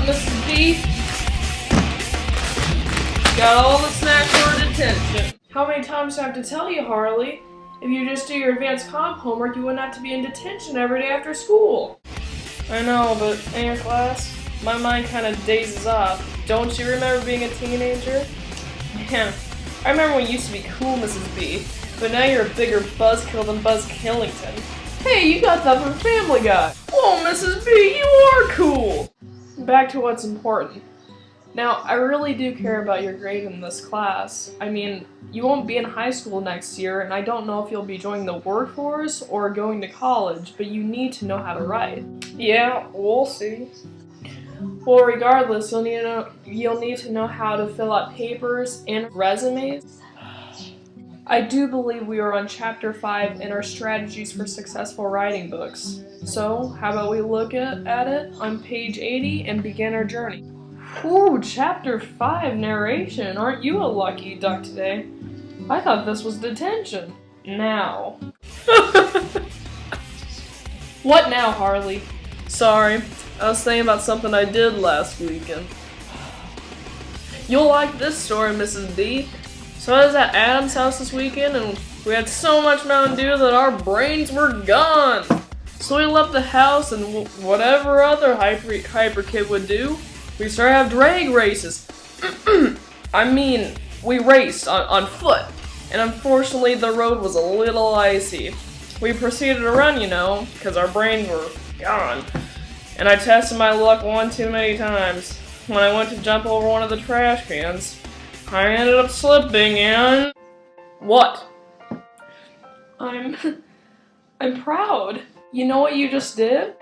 Mrs. B? Got all the snacks for detention. How many times do I have to tell you, Harley? If you just do your advanced comp homework, you wouldn't have to be in detention every day after school. I know, but in your class, my mind kind of dazes off. Don't you remember being a teenager? Man, I remember when you used to be cool, Mrs. B, but now you're a bigger buzzkill than Buzz Killington. Hey, you got that from Family Guy. Whoa, Mrs. B, you are cool! Back to what's important. Now, I really do care about your grade in this class. I mean, you won't be in high school next year, and I don't know if you'll be joining the workforce or going to college, but you need to know how to write. Yeah, we'll see. Well, regardless, you'll need to know how to fill out papers and resumes. I do believe we are on Chapter 5 in our Strategies for Successful Writing books. So, how about we look at it on page 80 and begin our journey. Ooh, Chapter 5 narration. Aren't you a lucky duck today? I thought this was detention. Now. What now, Harley? Sorry, I was thinking about something I did last weekend. You'll like this story, Mrs. B. So I was at Adam's house this weekend and we had so much Mountain Dew that our brains were gone. So we left the house and whatever other hyper kid would do, we started to have drag races. I mean, we raced on foot, and unfortunately the road was a little icy. We proceeded to run, you know, because our brains were gone. And I tested my luck one too many times. When I went to jump over one of the trash cans, I ended up slipping and... What? I'm proud. You know what you just did?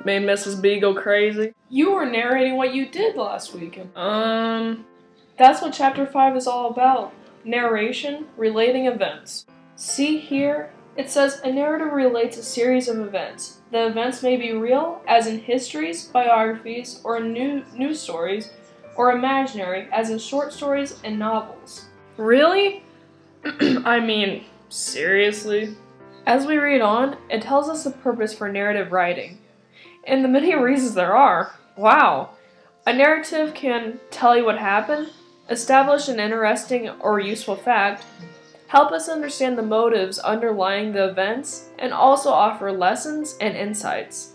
Made Mrs. B go crazy. You were narrating what you did last weekend. That's what Chapter 5 is all about. Narration, relating events. See here? It says, a narrative relates a series of events. The events may be real, as in histories, biographies, or news stories, or imaginary, as in short stories and novels. Really? I mean, seriously? As we read on, it tells us the purpose for narrative writing. And the many reasons there are. Wow. A narrative can tell you what happened, establish an interesting or useful fact, help us understand the motives underlying the events, and also offer lessons and insights.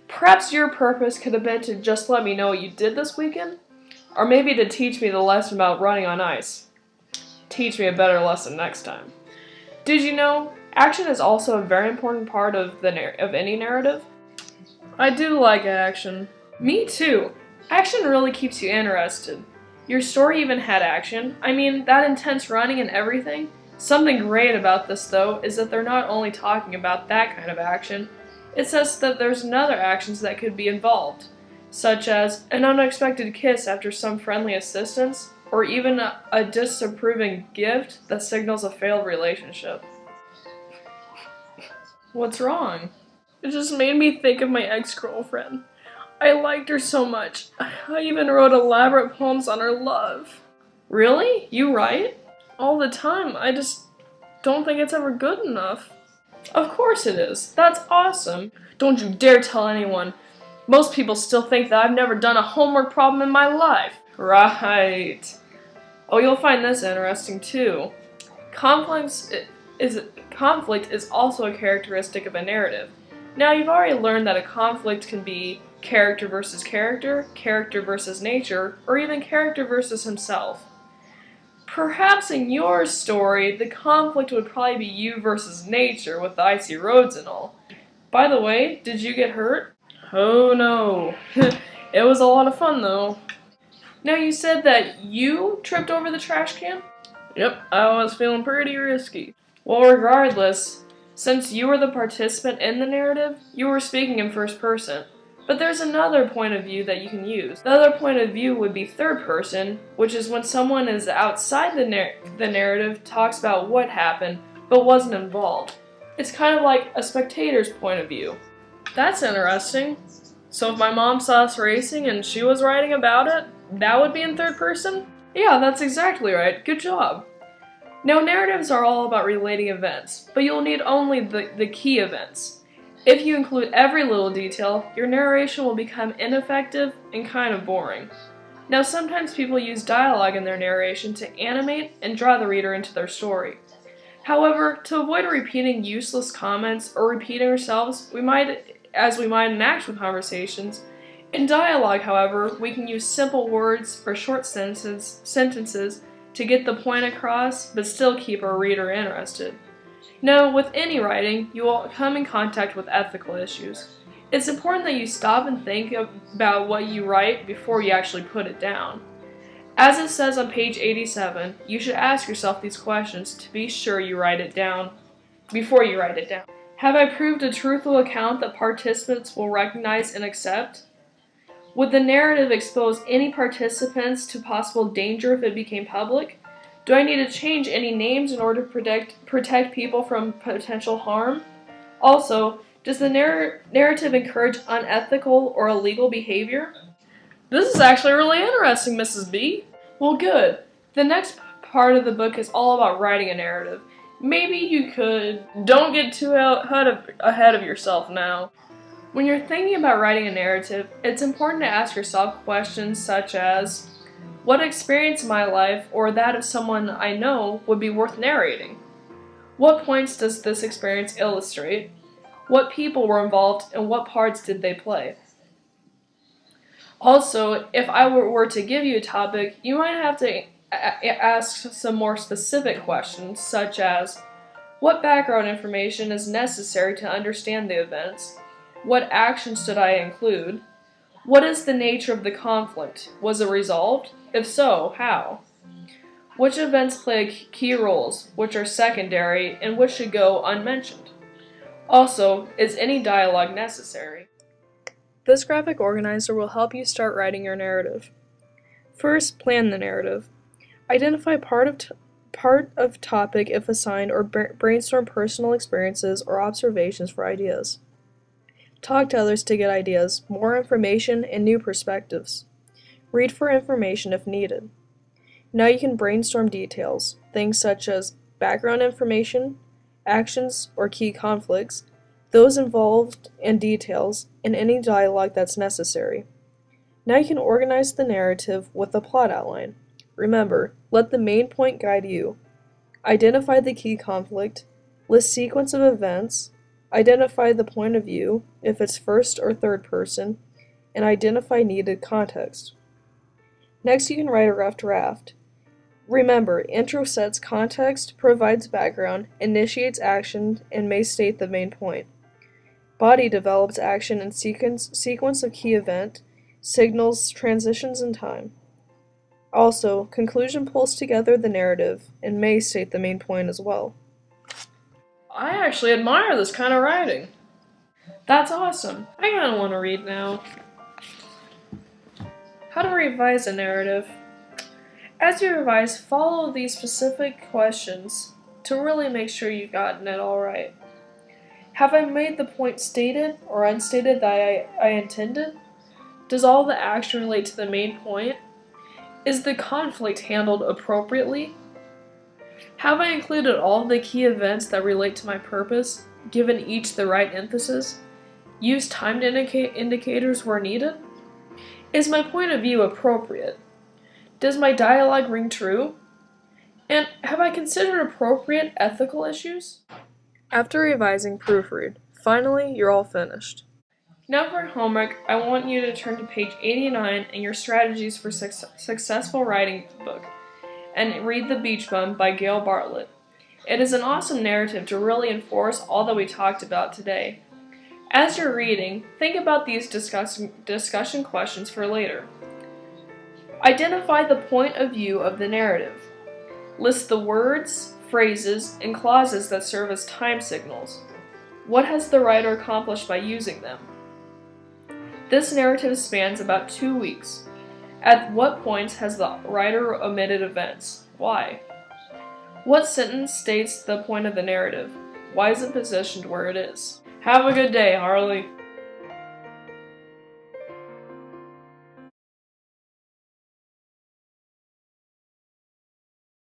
Perhaps your purpose could have been to just let me know what you did this weekend, or maybe to teach me the lesson about running on ice. Teach me a better lesson next time. Did you know, action is also a very important part of any narrative? I do like action. Me too. Action really keeps you interested. Your story even had action. I mean, that intense running and everything. Something great about this, though, is that they're not only talking about that kind of action, it says that there's other actions that could be involved, such as an unexpected kiss after some friendly assistance, or even a disapproving gift that signals a failed relationship. What's wrong? It just made me think of my ex-girlfriend. I liked her so much. I even wrote elaborate poems on her love. Really? You write? All the time. I just don't think it's ever good enough. Of course it is. That's awesome. Don't you dare tell anyone. Most people still think that I've never done a homework problem in my life. Right. Oh, you'll find this interesting too. Conflict is also a characteristic of a narrative. Now, you've already learned that a conflict can be character versus character, character versus nature, or even character versus himself. Perhaps in your story, the conflict would probably be you versus nature with the icy roads and all. By the way, did you get hurt? Oh no. It was a lot of fun though. Now, you said that you tripped over the trash can? Yep, I was feeling pretty risky. Well, regardless, since you were the participant in the narrative, you were speaking in first person. But there's another point of view that you can use. The other point of view would be third person, which is when someone is outside the narrative talks about what happened, but wasn't involved. It's kind of like a spectator's point of view. That's interesting. So if my mom saw us racing and she was writing about it, that would be in third person? Yeah, that's exactly right. Good job. Now, narratives are all about relating events, but you'll need only the key events. If you include every little detail, your narration will become ineffective and kind of boring. Now, sometimes people use dialogue in their narration to animate and draw the reader into their story. However, to avoid repeating useless comments or repeating ourselves, as we might in actual conversations, in dialogue, however, we can use simple words or short sentences to get the point across, but still keep our reader interested. Now, with any writing, you will come in contact with ethical issues. It's important that you stop and think about what you write before you actually put it down. As it says on page 87, you should ask yourself these questions to be sure you write it down before you write it down. Have I proved a truthful account that participants will recognize and accept? Would the narrative expose any participants to possible danger if it became public? Do I need to change any names in order to protect people from potential harm? Also, does the narrative encourage unethical or illegal behavior? This is actually really interesting, Mrs. B. Well, good. The next part of the book is all about writing a narrative. Maybe you could... Don't get too ahead of yourself now. When you're thinking about writing a narrative, it's important to ask yourself questions such as, what experience in my life or that of someone I know would be worth narrating? What points does this experience illustrate? What people were involved and what parts did they play? Also, if I were to give you a topic, you might have to ask some more specific questions, such as, what background information is necessary to understand the events? What actions did I include? What is the nature of the conflict? Was it resolved? If so, how? Which events play key roles, which are secondary, and which should go unmentioned? Also, is any dialogue necessary? This graphic organizer will help you start writing your narrative. First, plan the narrative. Identify part of topic if assigned, or brainstorm personal experiences or observations for ideas. Talk to others to get ideas, more information, and new perspectives. Read for information if needed. Now you can brainstorm details, things such as background information, actions or key conflicts, those involved, and details, and any dialogue that's necessary. Now you can organize the narrative with a plot outline. Remember, let the main point guide you. Identify the key conflict, list sequence of events, identify the point of view, if it's first or third person, and identify needed context. Next, you can write a rough draft. Remember, intro sets context, provides background, initiates action, and may state the main point. Body develops action and sequence of key event, signals transitions in time. Also, conclusion pulls together the narrative and may state the main point as well. I actually admire this kind of writing. That's awesome. I kind of want to read now. How to revise a narrative. As you revise, follow these specific questions to really make sure you've gotten it all right. Have I made the point stated or unstated that I intended? Does all the action relate to the main point? Is the conflict handled appropriately? Have I included all the key events that relate to my purpose, given each the right emphasis? Used timed indicators where needed? Is my point of view appropriate? Does my dialogue ring true? And have I considered appropriate ethical issues? After revising, proofread. Finally, you're all finished. Now for homework, I want you to turn to page 89 in your Strategies for Successful Writing book and read The Beach Bum by Gail Bartlett. It is an awesome narrative to really enforce all that we talked about today. As you're reading, think about these discussion questions for later. Identify the point of view of the narrative. List the words, phrases, and clauses that serve as time signals. What has the writer accomplished by using them? This narrative spans about 2 weeks. At what points has the writer omitted events? Why? What sentence states the point of the narrative? Why is it positioned where it is? Have a good day, Harley.